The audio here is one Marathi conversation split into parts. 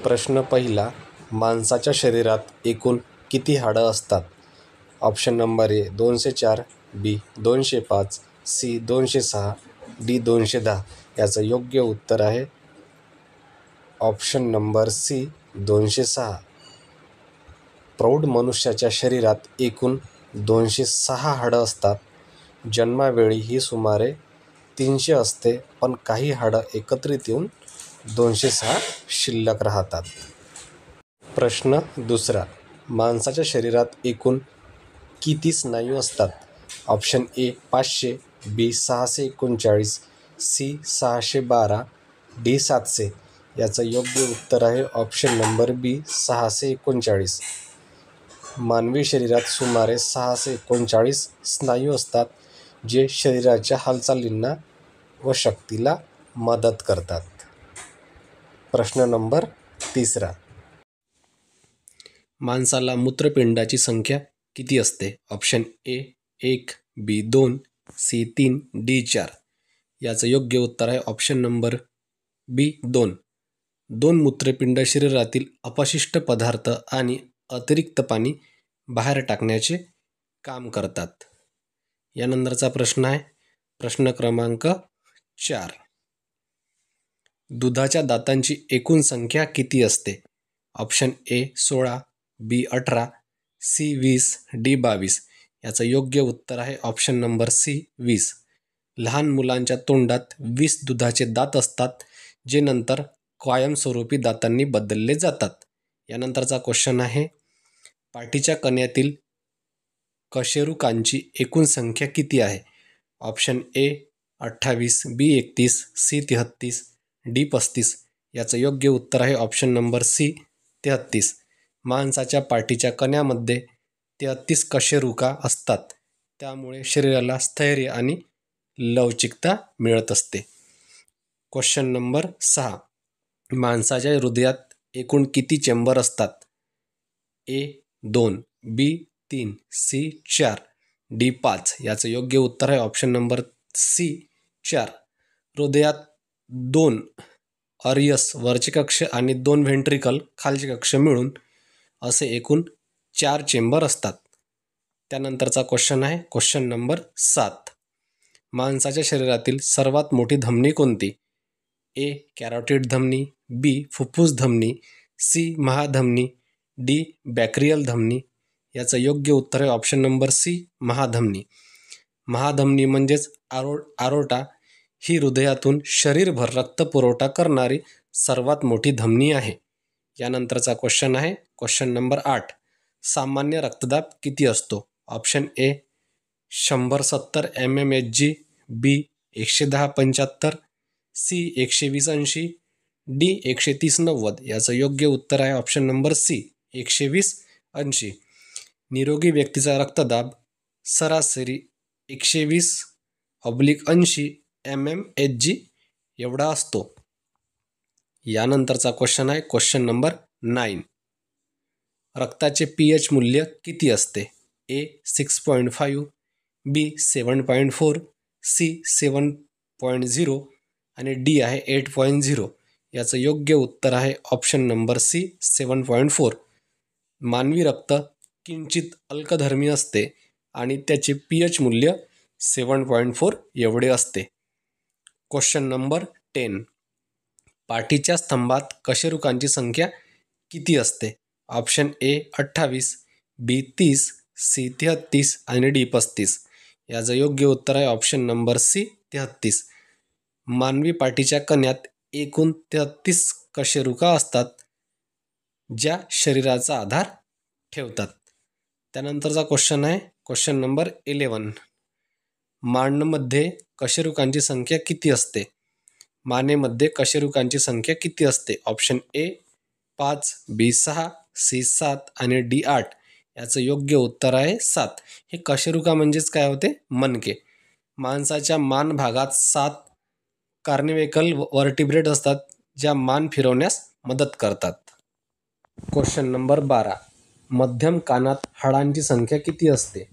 प्रश्न पहिला. माणसाच्या शरीरात एकूण किती हाडं असतात? Option number A 204, B 205, C 206, D 210. याचं योग्य उत्तर आहे ऑप्शन नंबर सी 206. प्रौढ मनुष्याच्या शरीरात एकूण 206 हाडं असतात. जन्मावेळी ही सुमारे 300 असते, पण काही हाडं एकत्रित येऊन 206 शिल्लक राहतात. प्रश्न दुसरा. माणसाच्या शरीरात एकूण किती स्नायू असतात? Option A 500, B 639, C 612, D 700. याचं योग्य उत्तर आहे ऑप्शन नंबर बी 639. मानवी शरीरात सुमारे 639 स्नायू असतात, जे शरीराच्या हालचालींना व शक्तीला मदत करतात. प्रश्न नंबर तिसरा. माणसाला मूत्रपिंडाची संख्या किती असते? Option A 1, B 2, C 3, D 4. याचं योग्य उत्तर आहे ऑप्शन नंबर बी 2. 2 मूत्रपिंड शरीरातील अपशिष्ट पदार्थ आणि अतिरिक्त पाणी बाहेर टाकण्याचे काम करतात. यानंतरचा प्रश्न आहे प्रश्न क्रमांक 4. दुधाच्या दातांची एकूण संख्या किती असते? Option A 16, B 18, C 20, D 22. याचं योग्य उत्तर आहे ऑप्शन नंबर सी 20. लहान मुलांच्या तोंडात 20 दुधाचे दात असतात, जे नंतर कायमस्वरूपी दातांनी बदलले जातात. यानंतरचा क्वेश्चन आहे पाठीच्या कण्यातील कशेरुकांची एकूण संख्या किती आहे? Option A 28, B 31, C 33, D 35. याचं योग्य उत्तर आहे ऑप्शन नंबर सी 33. माणसाच्या पाठीच्या कण्यामध्ये 33 कशेरुका असतात, त्यामुळे शरीराला स्थैर्य आणि लवचिकता मिळत असते. Question number 6. माणसाच्या हृदयात एकूण किती चेंबर असतात? ए 2, बी 3, सी 4, डी 5. याचं योग्य उत्तर आहे ऑप्शन नंबर सी 4. हृदयात 2 अरियस वरचे कक्ष आणि 2 व्हेंट्रिकल खालचे कक्ष मिळून असे एकूण 4 चेंबर असतात. त्यानंतरचा क्वेश्चन आहे क्वेश्चन नंबर 7. माणसाच्या शरीरातील सर्वात मोठी धमनी कोणती? ए कॅरोटिड धमनी, बी फुफ्फुस धमनी, सी महाधमनी, डी बॅक्रियल धमनी. याचं योग्य उत्तर आहे ऑप्शन नंबर सी महाधमनी. महाधमनी म्हणजेच आरोटा ही हृदयातून शरीरभर रक्तपुरवठा करणारी सर्वात मोठी धमनी आहे. यानंतरचा क्वेश्चन आहे क्वेश्चन नंबर 8. सामान्य रक्तदाब किती असतो? Option A 170 mmHg, B 110-75, C 120-80, D 130-90. याचं योग्य उत्तर आहे ऑप्शन नंबर सी 120-80. निरोगी व्यक्तीचा रक्तदाब सरासरी 120/80 mmHg एवढा असतो. यानंतरचा क्वेश्चन आहे क्वेश्चन नंबर 9. रक्ताचे pH मूल्य किती असते? ए 6.5, बी 7.4, सी 7.0 आणि डी आहे 8.0. याचं योग्य उत्तर आहे ऑप्शन नंबर सी 7.4. मानवी रक्त किंचित अल्कधर्मी असते आणि त्याचे pH मूल्य 7.4 एवढे असते. Question number 10. पाठीच्या स्तंभात कशेरुकांची संख्या किती असते? ऑप्शन ए 28, बी 30, सी 33 आणि डी 35. याचं योग्य उत्तर आहे ऑप्शन नंबर सी 33. मानवी पाठीच्या कण्यात एकूण 33 कशेरुका असतात, ज्या शरीराचा आधार ठेवतात. त्यानंतरचा क्वेश्चन आहे क्वेश्चन नंबर 11. मानेमध्ये कशेरुकांची संख्या किती असते? मानेमध्ये कशेरुकांची संख्या किती असते? ऑप्शन ए 5, बी 6, सी 7 आणि डी 8. याचं योग्य उत्तर आहे 7. हे कशेरुका म्हणजेच काय होते? मणके. माणसाच्या मान भागात 7 कार्निव्हेकल वर्टिब्रेट असतात, ज्या मान फिरवण्यास मदत करतात. Question number 12. मध्यम कानात हाडांची संख्या किती असते?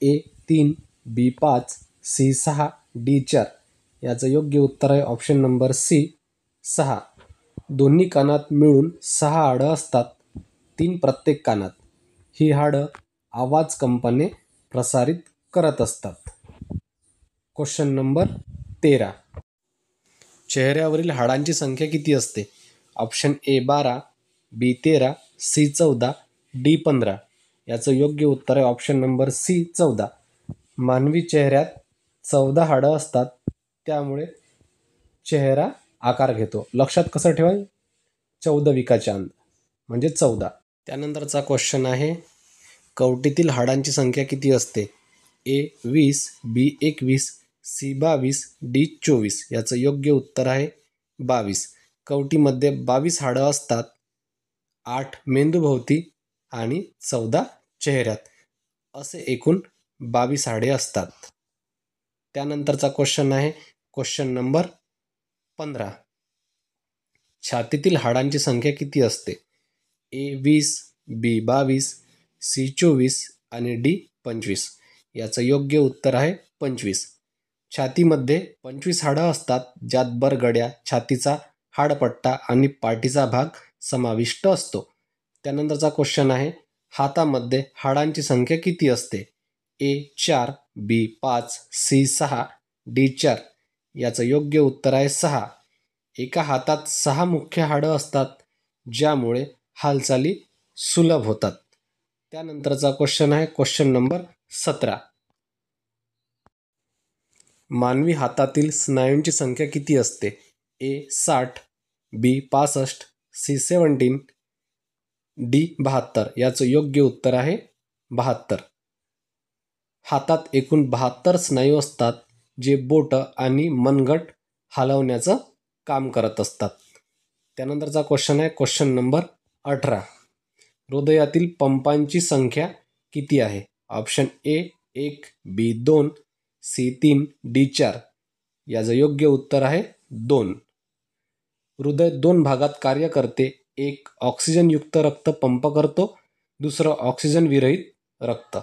ए 3, बी 5, सी 6, डी 4. याचं योग्य उत्तर आहे ऑप्शन नंबर सी 6. दोन्ही कानात मिळून 6 हाडं असतात, 3 प्रत्येक कानात. ही हाडं आवाज कंपने प्रसारित करत असतात. Question number 13. चेहऱ्यावरील हाडांची संख्या किती असते? Option A 12, B 13, C 14, D 15. याचं योग्य उत्तर आहे ऑप्शन नंबर सी 14. मानवी चेहऱ्यात 14 हाडं असतात, त्यामुळे चेहरा आकार घेतो. लक्षात कसं ठेवाल? 14 चांद म्हणजे 14. त्यानंतरचा क्वेश्चन आहे, कवटीतील हाडांची संख्या किती असते? ए 20, बी 21, सी 22, डी 24. याचं योग्य उत्तर आहे 22. कवटीमध्ये 22 हाडं असतात, 8 मेंदूभोवती आणि 14 चेहऱ्यात, असे एकूण 22 हाडे असतात. त्यानंतरचा क्वेश्चन आहे क्वेश्चन नंबर 15. छातीतील हाडांची संख्या किती असते? ए 20, बी 22, सी 24 आणि डी 25. याचं योग्य उत्तर आहे 25. छातीमध्ये 25 हाडं असतात, ज्यात बरगड्या, छातीचा हाडपट्टा आणि पाठीचा भाग समाविष्ट असतो. त्यानंतरचा क्वेश्चन आहे, हातामध्ये हाडांची संख्या किती असते? ए 4, बी 5, सी 6, डी 4. याचं योग्य उत्तर आहे 6. एका हातात 6 मुख्य हाडं असतात, ज्यामुळे हालचाली सुलभ होतात. त्यानंतरचा क्वेश्चन आहे क्वेश्चन नंबर 17. मानवी हातातील स्नायूंची संख्या किती असते? ए 60, बी 65, सी 17, डी 72. याचं योग्य उत्तर आहे 72. हातात एकूण 72 स्नायू असतात, जे बोटं आणि मनगट हलवण्याचं काम करत असतात. त्यानंतरचा क्वेश्चन आहे क्वेश्चन नंबर 18. हृदयातील पंपांची संख्या किती आहे? Option A 1, B 2, C 3, D 4. याचं योग्य उत्तर आहे 2. हृदय 2 भागात कार्य करते. एक ऑक्सिजनयुक्त रक्त पंप करतो, दुसरं ऑक्सिजन विरहित रक्त.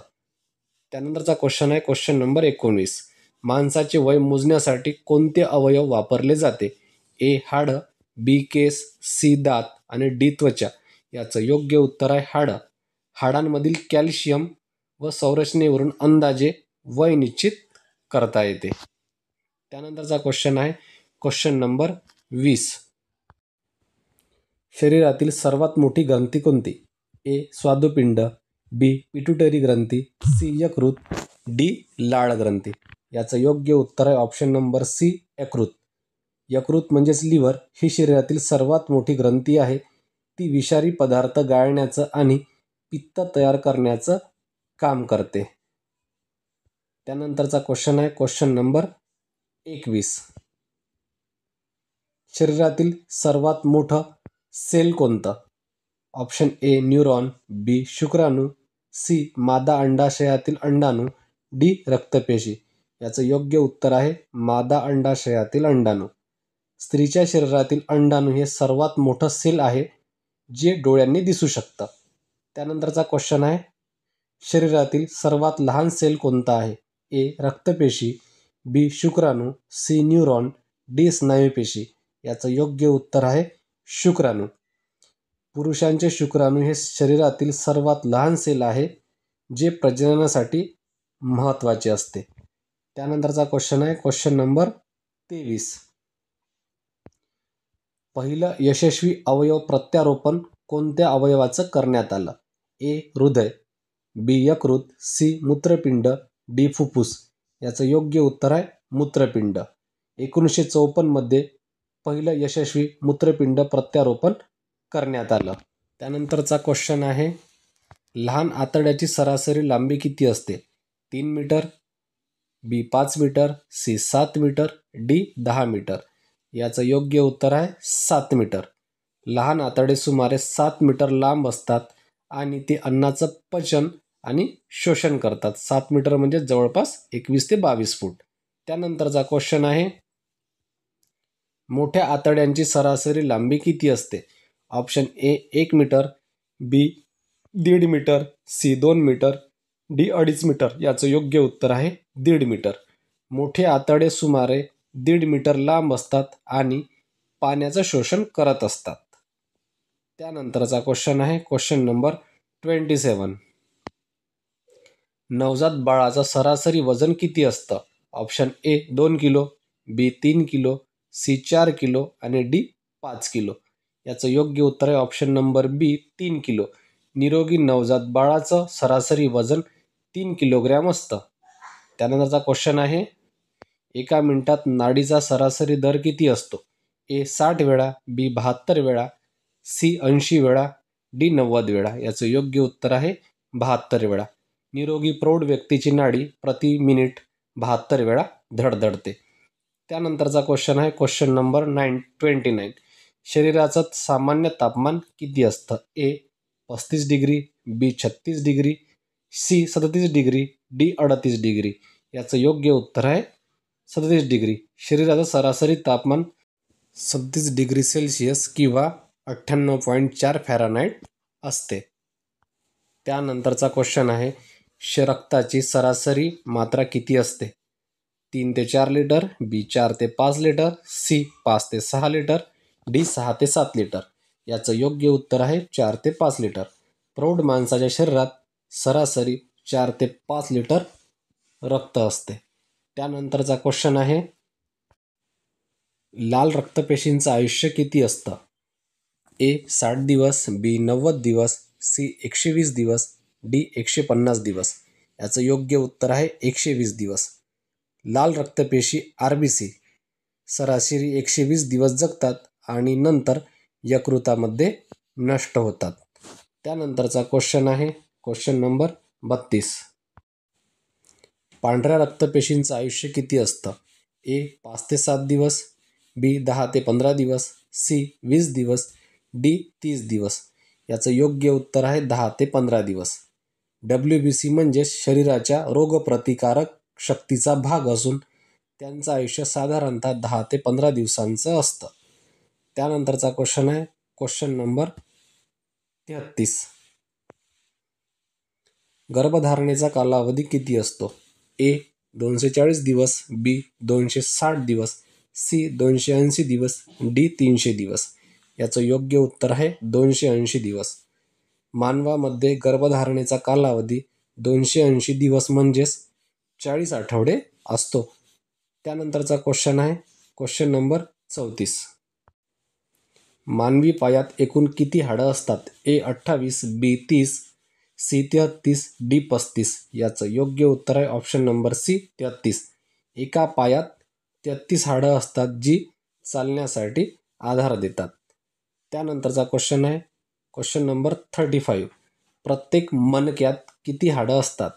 त्यानंतरचा क्वेश्चन आहे क्वेश्चन नंबर 19. माणसाचे वय मोजण्यासाठी कोणते अवयव वापरले जाते? ए हाडं, बी केस, सी दात आणि डी त्वचा. याचं योग्य उत्तर आहे हाडं. हाडांमधील कॅल्शियम व संरचनेवरून अंदाजे वय निश्चित करता येते. त्यानंतरचा क्वेश्चन आहे क्वेश्चन नंबर 20. शरीरातील सर्वात मोठी ग्रंथी कोणती? ए स्वादुपिंड, बी पिट्युटरी ग्रंथी, सी यकृत, डी लाळ ग्रंथी. याचं योग्य उत्तर आहे ऑप्शन नंबर सी यकृत. यकृत म्हणजेच लिव्हर ही शरीरातील सर्वात मोठी ग्रंथी आहे. ती विषारी पदार्थ गाळण्याचं आणि पित्त तयार करण्याचं काम करते. त्यानंतरचा क्वेश्चन आहे क्वेश्चन नंबर 21. शरीरातील सर्वात मोठं सेल कोणतं? ऑप्शन ए न्यूरॉन, बी शुक्राणू, सी मादा अंडाशयातील अंडाणू, डी रक्तपेशी. याचं योग्य उत्तर आहे मादा अंडाशयातील अंडाणू. स्त्रीच्या शरीरातील अंडाणू हे सर्वात मोठं सेल आहे, जे डोळ्यांनी दिसू शकतं. त्यानंतरचा क्वेश्चन आहे, शरीरातील सर्वात लहान सेल कोणता आहे? ए रक्तपेशी, बी शुक्राणू, सी न्यूरॉन, डी स्नायूपेशी. याचं योग्य उत्तर आहे शुक्राणू. पुरुषांचे शुक्राणू हे शरीरातील सर्वात लहान सेल आहे, जे प्रजननासाठी महत्त्वाचे असते. त्यानंतरचा क्वेश्चन आहे क्वेश्चन नंबर 23. पहिलं यशस्वी अवयव प्रत्यारोपण कोणत्या अवयवाचं करण्यात आलं? ए हृदय, बी यकृत, सी मूत्रपिंड, डी फुफ्फुस. याचं योग्य उत्तर आहे मूत्रपिंड. 1954 मध्ये पहिलं यशस्वी मूत्रपिंड प्रत्यारोपण करण्यात आलं. त्यानंतरचा क्वेश्चन आहे, लहान आतड्याची सरासरी लांबी किती असते? 3 metre, B 5 metre, C 7 metre, D 10 metre. याचं योग्य उत्तर आहे 7 मीटर. लहान आतडे सुमारे 7 मीटर लांब असतात आणि ते अन्नाचं पचन आणि शोषण करतात. 7 मीटर म्हणजे जवळपास 21 ते 22 फूट. त्यानंतरचा क्वेश्चन आहे, मोठ्या आतड्यांची सरासरी लांबी किती असते? Option A 1 metre, B 1.5 metre, C 2 metre, D 2.5 metre. याचं योग्य उत्तर आहे 1.5 मीटर. मोठे आतडे सुमारे 1.5 मीटर लांब असतात आणि पाण्याचं शोषण करत असतात. त्यानंतरचा क्वेश्चन आहे क्वेश्चन नंबर 27. नवजात बाळाचं सरासरी वजन किती असतं? Option A 2 kilo, B 3 kilo, C 4 kilo आणि डी 5 किलो. याचं योग्य उत्तर आहे ऑप्शन नंबर बी 3 किलो. निरोगी नवजात बाळाचं सरासरी वजन 3 किलोग्रॅम असतं. त्यानंतरचा क्वेश्चन आहे, एका मिनिटात नाडीचा सरासरी दर किती असतो? ए 60 वेळा, बी 72 वेळा, सी 80 वेळा, डी 90 वेळा. याचं योग्य उत्तर आहे 72 वेळा. निरोगी प्रौढ व्यक्तीची नाडी प्रति मिनिट 72 वेळा धडधडते. त्यानंतरचा क्वेश्चन आहे क्वेश्चन नंबर 29. शरीराचं सामान्य तापमान किती असतं? A 35 degree, B 36 degree, C 37 degree, D 38 degree. याचं योग्य उत्तर आहे 37 डिग्री. शरीराचं सरासरी तापमान 37 डिग्री सेल्सिअस किंवा 98.4 फॅरनहाईट असते. त्यानंतरचा क्वेश्चन आहे, रक्ताची सरासरी मात्रा किती असते? 3 ते 4 लिटर, बी 4 ते 5 लिटर, सी 5 ते 6 लिटर, डी 6 ते 7 लिटर. याचं योग्य उत्तर आहे 4 ते 5 लिटर. प्रौढ माणसाच्या शरीरात सरासरी 4 ते 5 लिटर रक्त असते. त्यानंतरचा क्वेश्चन आहे, लाल रक्तपेशींचं आयुष्य किती असतं? ए 60 दिवस, बी 90 दिवस, सी 120 दिवस, डी 150 दिवस. याचं योग्य उत्तर आहे 120 दिवस. लाल रक्तपेशी RBC सरासरी 120 दिवस जगतात आणि नंतर यकृतामध्ये नष्ट होतात. त्यानंतरचा क्वेश्चन आहे क्वेश्चन नंबर 32. पांढऱ्या रक्तपेशींचं आयुष्य किती असतं? ए 5 ते 7 दिवस, बी 10 ते 15 दिवस, सी 20 दिवस, डी 30 दिवस. याचं योग्य उत्तर आहे 10 ते 15 दिवस. WBC म्हणजे शरीराच्या रोगप्रतिकारक शक्तीचा भाग असून त्यांचं आयुष्य साधारणतः 10 ते 15 दिवसांचं असतं. त्यानंतरचा क्वेश्चन आहे क्वेश्चन नंबर 33. गर्भधारणेचा कालावधी किती असतो? ए 240 दिवस, बी 260 दिवस, सी 280 दिवस, डी 300 दिवस. याचं योग्य उत्तर आहे 280 दिवस. मानवामध्ये गर्भधारणेचा कालावधी 280 दिवस म्हणजेच 40 आठवडे असतो. त्यानंतरचा क्वेश्चन आहे क्वेश्चन नंबर 34. मानवी पायात एकूण किती हाडं असतात? ए 28, बी 30, सी 33, डी 35. याचं योग्य उत्तर आहे ऑप्शन नंबर सी 33. एका पायात 33 हाडं असतात जी चालण्यासाठी आधार देतात. त्यानंतरचा क्वेश्चन आहे क्वेश्चन नंबर 35. प्रत्येक मणक्यात किती हाडं असतात?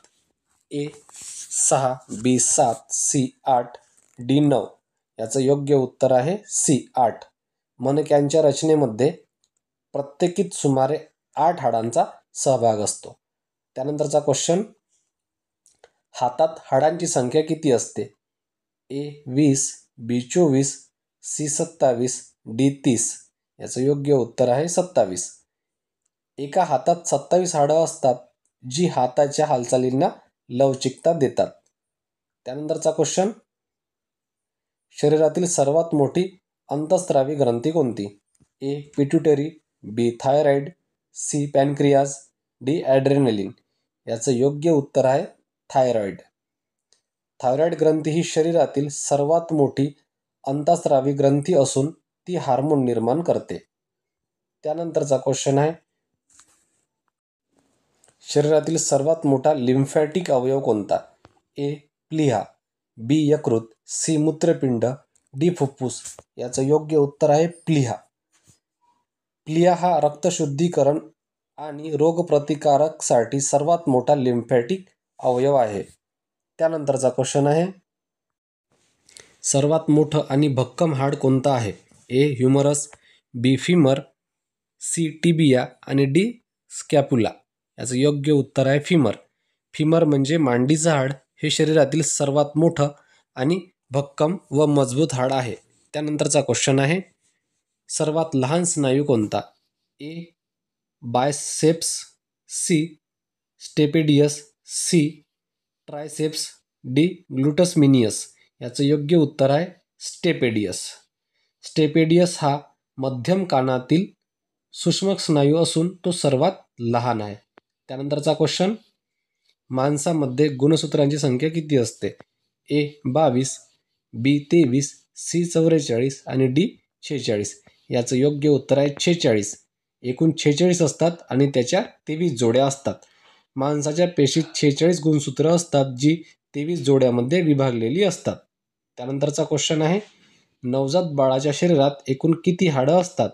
ए 6, बी 7, सी 8, डी 9. याचं योग्य उत्तर आहे सी 8. मणक्यांच्या रचनेमध्ये प्रत्येकीत सुमारे 8 हाडांचा सहभाग असतो. त्यानंतरचा क्वेश्चन, हातात हाडांची संख्या किती असते? ए 20, बी 24, सी 27, डी 30. याचं योग्य उत्तर आहे 27. एका हातात 27 हाडं असतात जी हाताच्या हालचालींना लवचिकता देतात. त्यानंतरचा क्वेश्चन, शरीरातील सर्वात मोठी अंतःस्रावी ग्रंथी कोणती? A pituitary, B thyroid, C pancreas, D adrenaline. याचं योग्य उत्तर आहे थायरॉइड. थायरॉइड ग्रंथी ही शरीरातील सर्वात मोठी अंतःस्रावी ग्रंथी असून ती हार्मोन निर्माण करते. त्यानंतरचा क्वेश्चन आहे, शरीरातील सर्वात मोठा लिम्फॅटिक अवयव कोणता? ए प्लीहा, बी यकृत, सी मूत्रपिंड, डी फुफ्फुस. याचं योग्य उत्तर आहे प्लीहा. प्लीहा हा रक्तशुद्धीकरण आणि रोगप्रतिकारकसाठी सर्वात मोठा लिम्फॅटिक अवयव आहे. त्यानंतरचा क्वेश्चन आहे, सर्वात मोठं आणि भक्कम हाड कोणतं आहे? ए ह्युमरस, बी फिमर, सी टिबिया आणि डी स्कॅपुला. याचं योग्य उत्तर आहे फिमर. फिमर म्हणजे मांडीचं हाड. हे शरीरातील सर्वात मोठं आणि भक्कम व मजबूत हाड आहे. त्यानंतरचा क्वेश्चन आहे, सर्वात लहान स्नायू कोणता? A biceps, C stapedius, C triceps, D gluteus minimus. याचं योग्य उत्तर आहे स्टेपेडियस. स्टेपेडियस हा मध्यम कानातील सूक्ष्म स्नायू असून तो सर्वात लहान आहे. त्यानंतरचा क्वेश्चन, माणसामध्ये गुणसूत्रांची संख्या किती असते? ए 22, बी 23, सी 44 आणि डी 46. याचं योग्य उत्तर आहे 46. एकूण 46 असतात आणि त्याच्या 23 जोड्या असतात. माणसाच्या पेशीत 46 गुणसूत्र असतात जी 23 जोड्यामध्ये विभागलेली असतात. त्यानंतरचा क्वेश्चन आहे, नवजात बाळाच्या शरीरात एकूण किती हाडं असतात?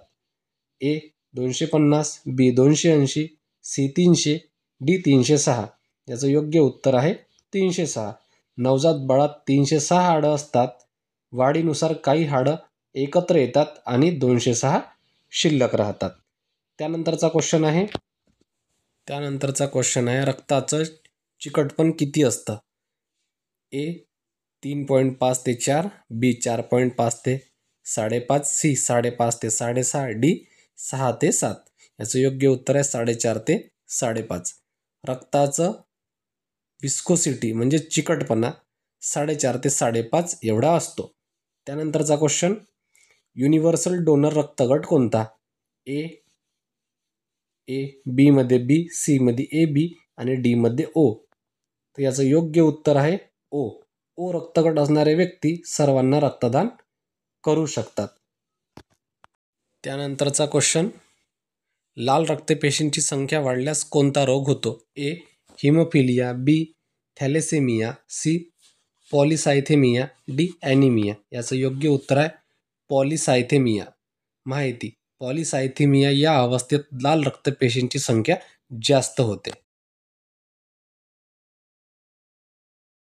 ए 250, बी 280, सी 300, डी 306. याचं योग्य उत्तर आहे 306. नवजात बाळात 306 हाडं असतात. वाढीनुसार काही हाडं एकत्र येतात आणि 206 शिल्लक राहतात. त्यानंतरचा क्वेश्चन आहे रक्ताचं चिकटपण किती असतं? ए 3.5 ते 4, बी 4.5 ते 5.5, सी 5.5 ते 6.5, डी 6 ते 7. याचं योग्य उत्तर आहे 4.5 ते 5.5. रक्ताचं विस्कोसिटी म्हणजे चिकटपणा 4.5 ते 5.5 एवढा असतो. त्यानंतरचा क्वेश्चन, युनिव्हर्सल डोनर रक्तगट कोणता? ए बी मध्ये बी, सी मध्ये ए बी आणि डी मध्ये ओ. तर याचं योग्य उत्तर आहे ओ. ओ रक्तगट असणारे व्यक्ती सर्वांना रक्तदान करू शकतात. त्यानंतरचा क्वेश्चन, लाल रक्तपेशींची संख्या वाढल्यास कोणता रोग होतो? A haemophilia, B thalassaemia, C polycythaemia, D anaemia. याचं योग्य उत्तर आहे पॉलिसायथेमिया. माहिती, पॉलिसायथेमिया या अवस्थेत लाल रक्तपेशींची संख्या जास्त होते.